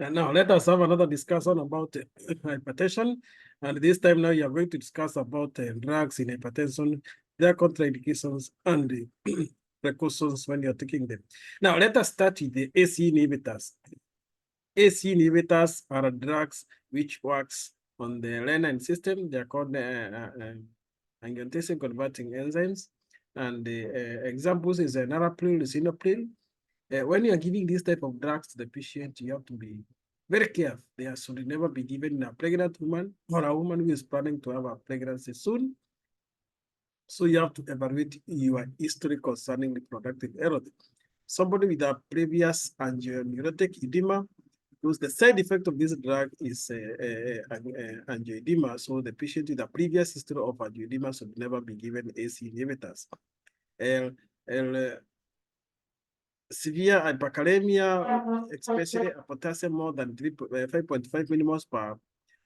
And now let us have another discussion about hypertension. And this time now you are going to discuss about drugs in hypertension, their contraindications and the precautions when you're taking them. Now let us start with the AC inhibitors. AC inhibitors are drugs which works on the renin system. They are called angiotensin converting enzymes. And the examples is enalapril, lisinopril. When you are giving this type of drugs to the patient, you have to be very careful. They should never be given in a pregnant woman or a woman who is planning to have a pregnancy soon. So you have to evaluate your history concerning reproductive health. Somebody with a previous angioneuritic edema, because the side effect of this drug is angioedema. So the patient with a previous history of angioedema should never be given AC inhibitors. Severe hyperkalemia, especially a potassium more than 5.5 millimoles per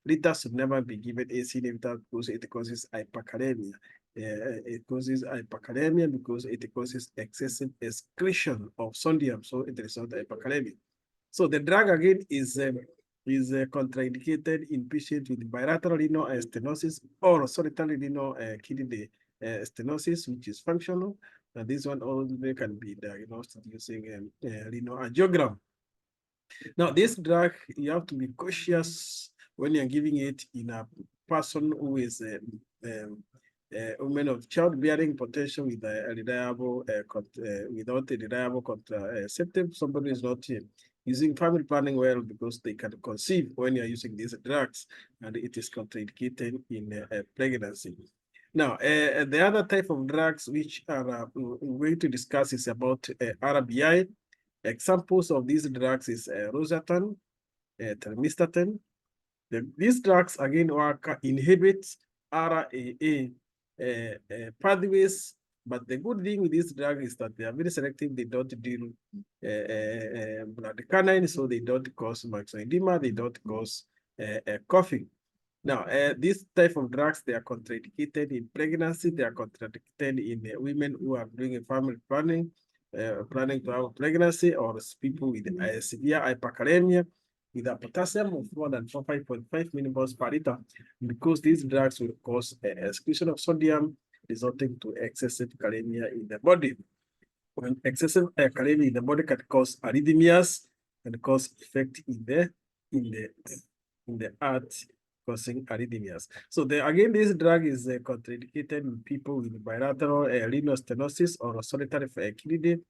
liter, should never be given AC inhibitor because it causes hyperkalemia. It causes hyperkalemia because it causes excessive excretion of sodium, so it results in hyperkalemia. So the drug again is contraindicated in patients with bilateral renal stenosis or solitary renal kidney stenosis, which is functional. And this one only can be diagnosed using renal angiogram. Now, this drug, you have to be cautious when you're giving it in a person who is a woman of childbearing potential with a reliable, without a reliable contraceptive. Somebody is not using family planning well because they can conceive when you're using these drugs, and it is contraindicated in pregnancy. Now, the other type of drugs which are we're going to discuss is about RBI. Examples of these drugs is rosartan, telmistatin. These drugs again inhibit RAA pathways, but the good thing with this drug is that they are very selective. They don't deal bradykinin, so they don't cause myxoedema, they don't cause coughing. Now, this type of drugs, they are contraindicated in pregnancy, they are contraindicated in women who are doing a family planning, planning to have a pregnancy, or people with severe hyperkalemia, with a potassium of more than 5.5 millimoles per liter, because these drugs will cause excretion of sodium, resulting to excessive kalemia in the body. When excessive kalemia in the body can cause arrhythmias and cause effect in the heart, causing arrhythmias. So again, this drug is contraindicated in people with bilateral renal stenosis or solitary kidney,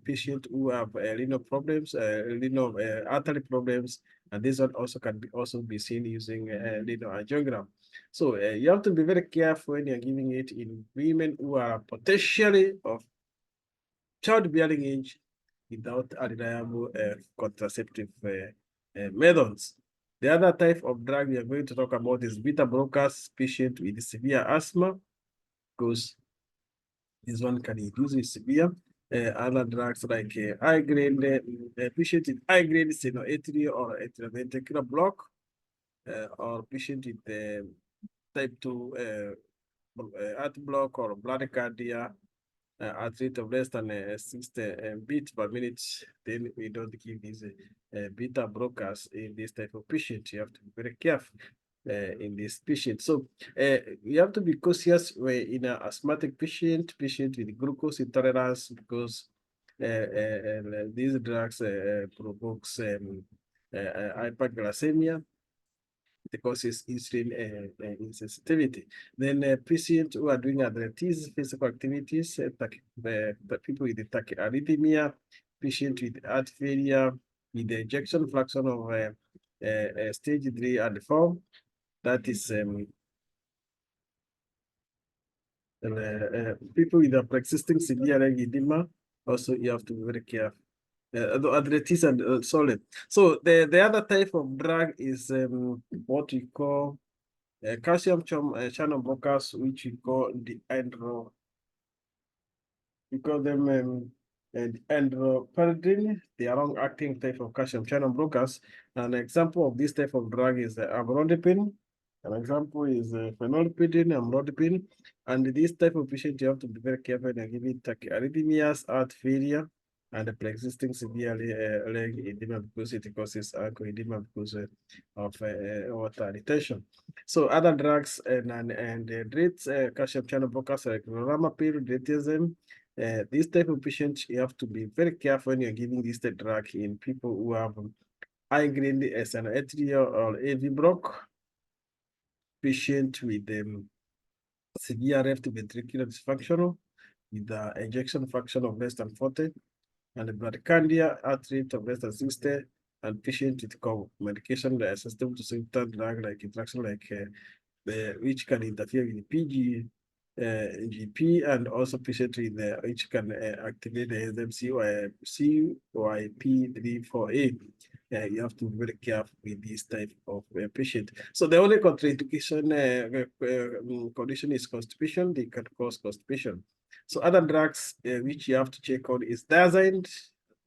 patient who have renal problems, renal artery problems, and this one also can be seen using renal angiogram. So you have to be very careful when you're giving it in women who are potentially of childbearing age without a reliable contraceptive methods. The other type of drug we are going to talk about is beta blockers, patient with severe asthma, because this one can induce severe. Other drugs like high-grade, patient with high-grade stenoatria or atrioventricular block, or patient with type 2 heart block or bradycardia at rate of less than 60 beats per minute, then we don't give these beta blockers in this type of patient. You have to be very careful in this patient. So you have to be cautious in an asthmatic patient with glucose intolerance, because these drugs provokes hyperglycemia. It causes insulin insensitivity. Then patients who are doing athletics, physical activities, people with tachyarrhythmia, patient with heart failure, with the ejection fraction of stage 3 and 4, that is people with a pre-existing severe leg edema, also you have to be very careful. Arthritis and solid. So the other type of drug is what we call calcium channel blockers, which we call the we call them androparidine. They are long-acting type of calcium channel blockers. An example of this type of drug is amlodipine. An example is phenolphidine, amlodipine. And this type of patient, you have to be very careful and give it arrhythmias, heart failure, and the pre-existing severe leg edema because it causes ankle edema because of water retention. So other drugs and calcium channel blockers like loramapil, diltiazem. This type of patient, you have to be very careful when you're giving this drug in people who have high-grade atrial or AV block, patient with severe left ventricular dysfunction with the ejection fraction of less than 40, and the bradycardia heart rate of less than 60, and patient with medication resistant to certain drug like interaction which can interfere with the GP, and also patient with which can activate the enzyme CYP3A. You have to be very careful with this type of patient. So the only contraindication condition is constipation. They can cause constipation. So other drugs which you have to check on is diazide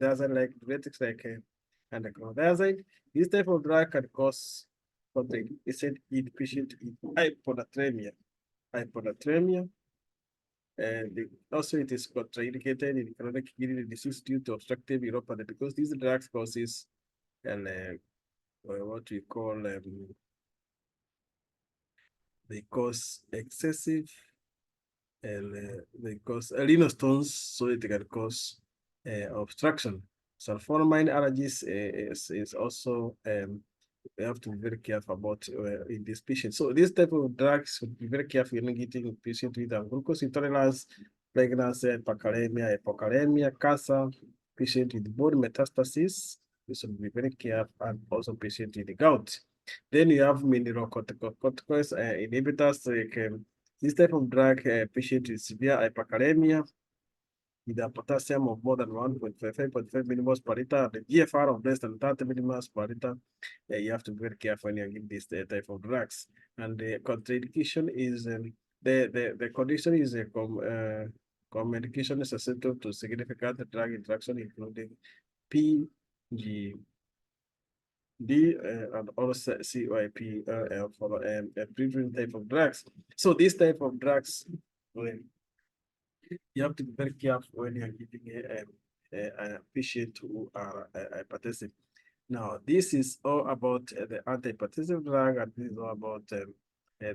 like diuretics like and diazide. This type of drug can cause contraindication in patient with hyponatremia. And also it is contraindicated in chronic kidney disease due to obstructive uropathy because these drugs causes what we call they cause excessive they cause renal stones, so it can cause obstruction. Sulfonamide allergies is also we have to be very careful about in this patient. So this type of drugs should be very careful in getting patient with glucose intolerance, pregnancy, hypokalemia, cancer, patient with bone metastasis. We should be very careful, and also patient with the gout. Then you have mineralocorticoids inhibitors like this type of drug patient with severe hyperkalemia with a potassium of more than 1.55 millimoles per liter, the GFR of less than 30 millimoles per liter. You have to be very careful when you give this type of drugs. And the contraindication is the condition is a medication is susceptible to significant drug interaction, including PG. And also CYP for different type of drugs. So this type of drugs, you have to be very careful when you're giving a patient who are hypertensive. Now, this is all about the antihypertensive drug, and this is all about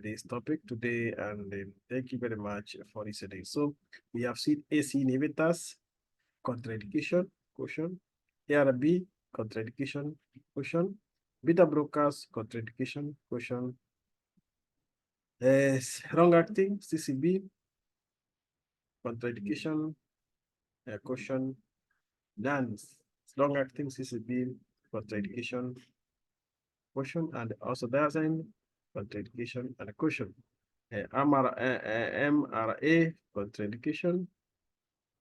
this topic today. And thank you very much for listening. So we have seen AC inhibitors, contraindication, caution, ARB, contraindication, caution, beta blockers, contraindication, caution, long-acting CCB, contraindication, caution, NANS, long-acting CCB, contraindication, caution, and also diazine, contraindication, and caution. MRA, contraindication,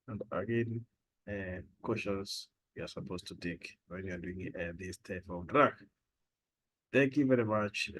and again, cautions you are supposed to take when you're doing this type of drug. Thank you very much.